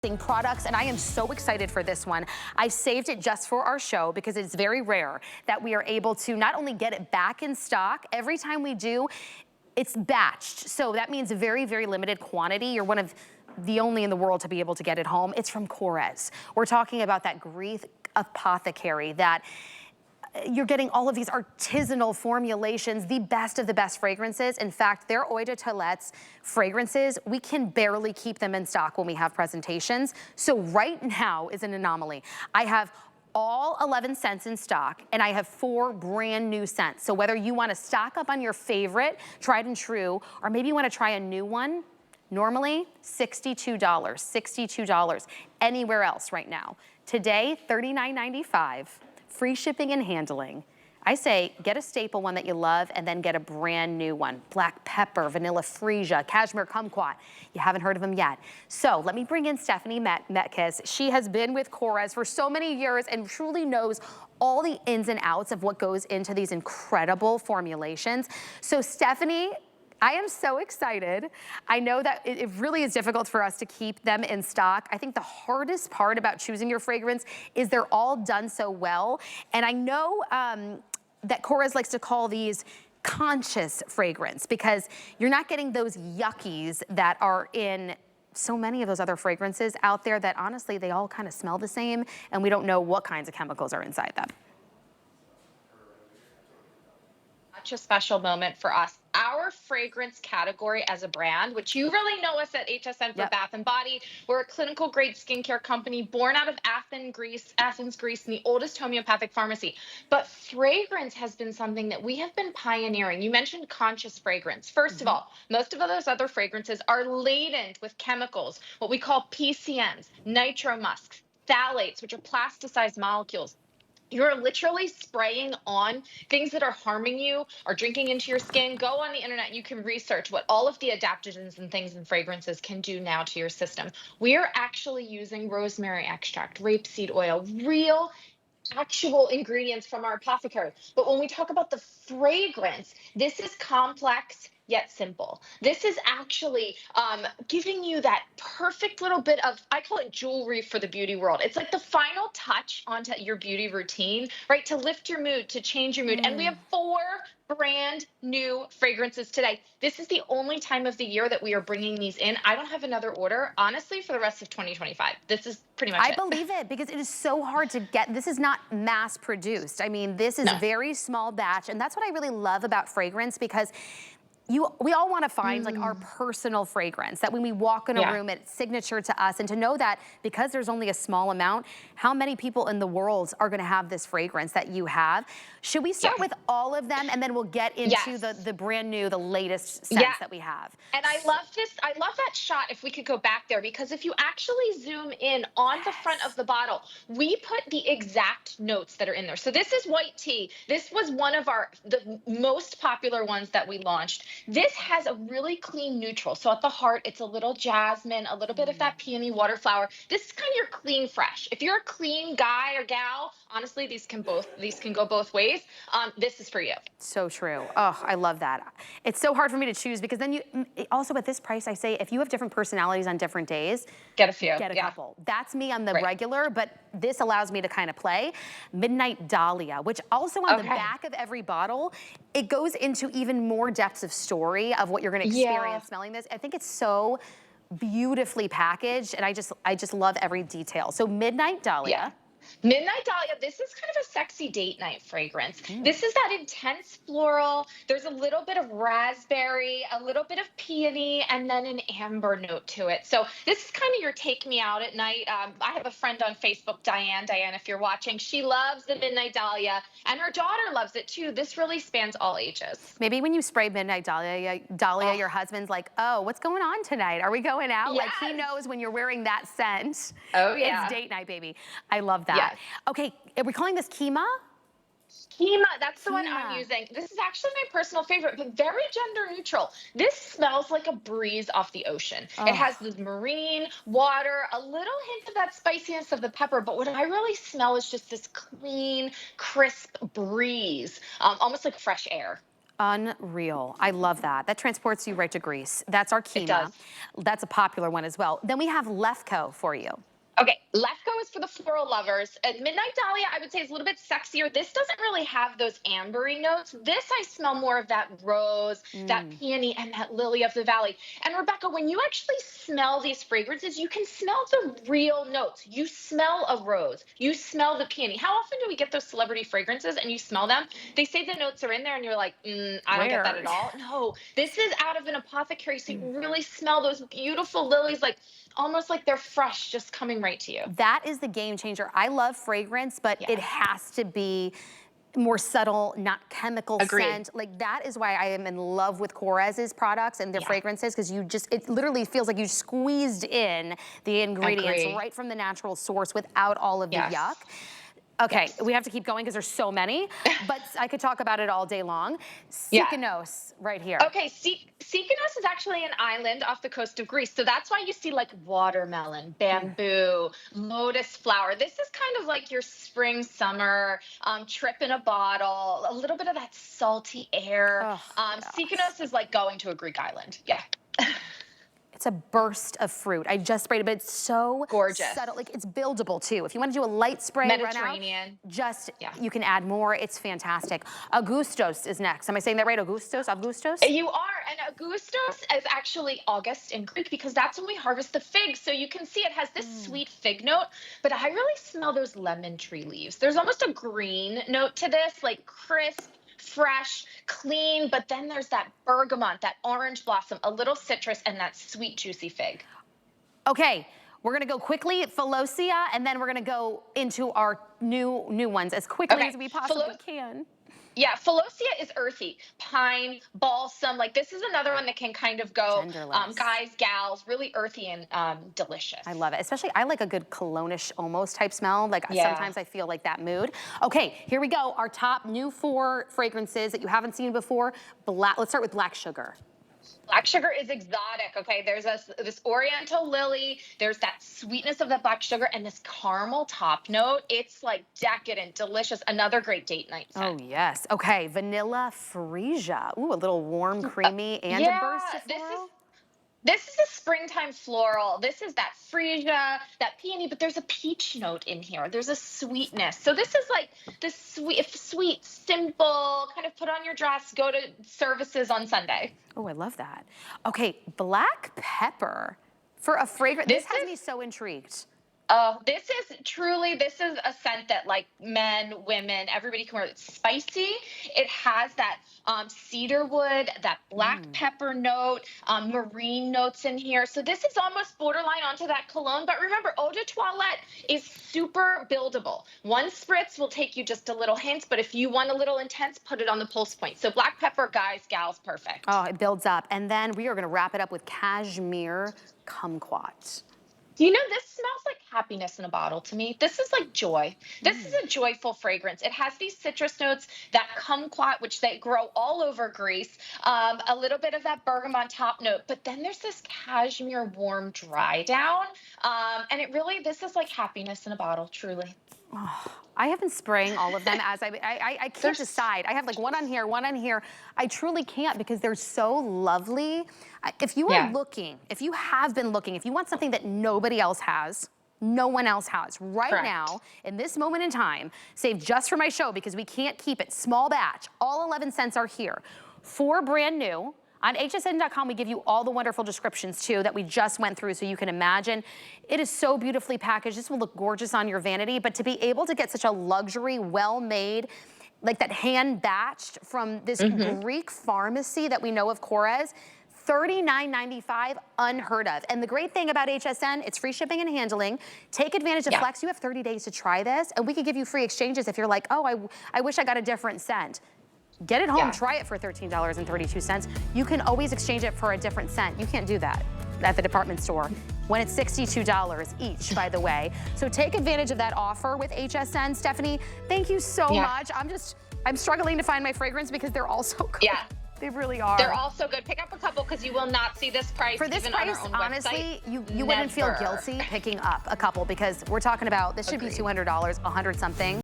Products, and I am so excited for this one. I saved it just for our show because it's very rare that we are able to not only get it back in stock, every time we do, it's batched. So that means a very, very limited quantity. You're one of the only in the world to be able to get it home. It's from Korres. We're talking about that Greek apothecary that you're getting all of these artisanal formulations, the best of the best fragrances. In fact, their Eau de Toilette fragrances, we can barely keep them in stock when we have presentations. So right now is an anomaly. I have all 11 scents in stock, and I have 4 brand new scents. So whether you want to stock up on your favorite, tried and true, or maybe you want to try a new one, normally $62 anywhere else right now. Today, $39.95. Free shipping and handling. I say get a staple one that you love and then get a brand new one. Black pepper, vanilla freesia, cashmere kumquat. You haven't heard of them yet. So let me bring in Stephanie Metkes. She has been with Korres for so many years and truly knows all the ins and outs of what goes into these incredible formulations. So Stephanie, I am so excited. I know that it really is difficult for us to keep them in stock. I think the hardest part about choosing your fragrance is they're all done so well. And I know that Korres likes to call these conscious fragrance because you're not getting those yuckies that are in so many of those other fragrances out there that honestly, they all kind of smell the same and we don't know what kinds of chemicals are inside them. Such a special moment for us. Our fragrance category as a brand, which you really know us at HSN for Bath and Body, we're a clinical grade skincare company born out of Athens, Greece, and the oldest homeopathic pharmacy. But fragrance has been something that we have been pioneering. You mentioned conscious fragrance. First of all, most of those other fragrances are laden with chemicals, what we call PCMs, nitromusks, phthalates, which are plasticized molecules. You're literally spraying on things that are harming you or drinking into your skin. Go on the internet. You can research what all of the adaptogens and things and fragrances can do now to your system. We are actually using rosemary extract, rapeseed oil, real actual ingredients from our apothecary. But when we talk about the fragrance, this is complex yet simple. This is actually giving you that perfect little bit of, I call it jewelry for the beauty world. It's like the final touch onto your beauty routine, right? To lift your mood, to change your mood. And we have 4 brand new fragrances today. This is the only time of the year that we are bringing these in. I don't have another order, honestly, for the rest of 2025. This is pretty much it. I believe it because it is so hard to get. This is not mass produced. I mean, this is very small batch. And that's what I really love about fragrance because we all want to find like our personal fragrance that when we walk in a room, it's signature to us. And to know that because there's only a small amount, how many people in the world are going to have this fragrance that you have? Should we start with all of them and then we'll get into the brand new, the latest scents that we have? And I love this. I love that shot if we could go back there, because if you actually zoom in on the front of the bottle, we put the exact notes that are in there. So this is white tea. This was one of the most popular ones that we launched. This has a really clean neutral. So at the heart, it's a little jasmine, a little bit of that peony waterflower. This is kind of your clean fresh. If you're a clean guy or gal, honestly, these can go both ways. This is for you. So true. Oh, I love that. It's so hard for me to choose because then also at this price, I say if you have different personalities on different days, get a few. Get a couple. That's me on the regular, but this allows me to kind of play. Midnight Dahlia, which also on the back of every bottle, it goes into even more depths of story of what you're going to experience smelling this. I think it's so beautifully packaged, and I just love every detail. So Midnight Dahlia. Midnight Dahlia, this is kind of a sexy date night fragrance. This is that intense floral. There's a little bit of raspberry, a little bit of peony, and then an amber note to it. So this is kind of your take me out at night. I have a friend on Facebook, Diane, if you're watching, she loves the Midnight Dahlia, and her daughter loves it too. This really spans all ages. Maybe when you spray Midnight Dahlia, your husband's like, oh, what's going on tonight? Are we going out? Like he knows when you're wearing that scent. Oh yeah. It's date night, baby. I love that. Okay, are we calling this Kima? Kima, that's the one I'm using. This is actually my personal favorite, but very gender neutral. This smells like a breeze off the ocean. It has this marine water, a little hint of that spiciness of the pepper, but what I really smell is just this clean, crisp breeze, almost like fresh air. Unreal. I love that. That transports you right to Greece. That's our It Kima. does. That's a popular one as well. Then we have Lefko for you. Okay, Lefko is for the floral lovers. Midnight Dahlia, I would say, is a little bit sexier. This doesn't really have those ambery notes. This, I smell more of that rose, that peony, and that lily of the valley. And Rebecca, when you actually smell these fragrances, you can smell the real notes. You smell a rose. You smell the peony. How often do we get those celebrity fragrances and you smell them? They say the notes are in there and you're like, I don't get that at all. No, this is out of an apothecary, so you really smell those beautiful lilies, like almost like they're fresh, just coming right to you. That is the game changer. I love fragrance, but it has to be more subtle, not chemical scent. Like that is why I am in love with Korres's products and their fragrances, because it literally feels like you squeezed in the ingredients right from the natural source without all of the yuck. Okay, we have to keep going because there's so many, but I could talk about it all day long. Sikanos, right here. Okay, Sikanos is actually an island off the coast of Greece. So that's why you see like watermelon, bamboo, lotus flower. This is kind of like your spring, summer trip in a bottle, a little bit of that salty air. Sikanos is like going to a Greek island. Yeah. It's a burst of fruit. I just sprayed it, but it's so gorgeous. Subtle. Like it's buildable too. If you want to do a light spray, Mediterranean, you can add more. It's fantastic. Augustos is next. Am I saying that right? Augustos? You are, and Augustos is actually August in Greek because that's when we harvest the figs. So you can see it has this sweet fig note, but I really smell those lemon tree leaves. There's almost a green note to this, like crisp, fresh, clean, but then there's that bergamot, that orange blossom, a little citrus, and that sweet, juicy fig. Okay, we're gonna go quickly, Philosopsia, and then we're gonna go into our new ones as quickly as we possibly can. Yeah, Philosopsia is earthy, pine, balsam. Like this is another one that can kind of go guys, gals, really earthy and delicious. I love it. Especially, I like a good cologne-ish almost type smell. Like sometimes I feel like that mood. Okay, here we go. Our top new 4 fragrances that you haven't seen before. Let's start with black sugar. Black sugar is exotic, okay? There's this oriental lily, there's that sweetness of the black sugar, and this caramel top note. It's like decadent, delicious, another great date night scent. Oh, yes. Okay, vanilla freesia. Ooh, a little warm, creamy, and a burst of floral. This is a springtime floral. This is that freesia, that peony, but there's a peach note in here. There's a sweetness. So this is like the sweet, simple, kind of put on your dress, go to services on Sunday. Oh, I love that. Okay, black pepper for a fragrance. This has me so intrigued. Oh, this is a scent that like men, women, everybody can wear. It's spicy. It has that cedar wood, that black pepper note, marine notes in here. So this is almost borderline onto that cologne. But remember, Eau de Toilette is super buildable. One spritz will take you just a little hint, but if you want a little intense, put it on the pulse point. So black pepper, guys, gals, perfect. Oh, it builds up. And then we are going to wrap it up with cashmere kumquat. You know, this smells like happiness in a bottle to me. This is like joy. This is a joyful fragrance. It has these citrus notes, that kumquat, which they grow all over Greece, a little bit of that bergamot top note, but then there's this cashmere warm dry down. And this is like happiness in a bottle, truly. Oh, I have been spraying all of them as I can't decide. I have like one on here, one on here. I truly can't because they're so lovely. If you are looking, if you have been looking, if you want something that nobody else has, no one else has right now, in this moment in time, save just for my show because we can't keep it small batch. All 11 scents are here. 4 brand new. On hsn.com, we give you all the wonderful descriptions too that we just went through so you can imagine. It is so beautifully packaged. This will look gorgeous on your vanity, but to be able to get such a luxury, well-made, like that hand batched from this Greek pharmacy that we know of, Korres, $39.95, unheard of. And the great thing about HSN, it's free shipping and handling. Take advantage of Flex. You have 30 days to try this, and we can give you free exchanges if you're like, oh, I wish I got a different scent. Get it home, try it for $13.32. You can always exchange it for a different scent. You can't do that at the department store when it's $62 each, by the way. So take advantage of that offer with HSN. Stephanie, thank you so much. I'm struggling to find my fragrance because they're all so good. Yeah. They really are. They're all so good. Pick up a couple because you will not see this price for this price. On honestly, you wouldn't feel guilty picking up a couple because we're talking about this should be $200, 100 something.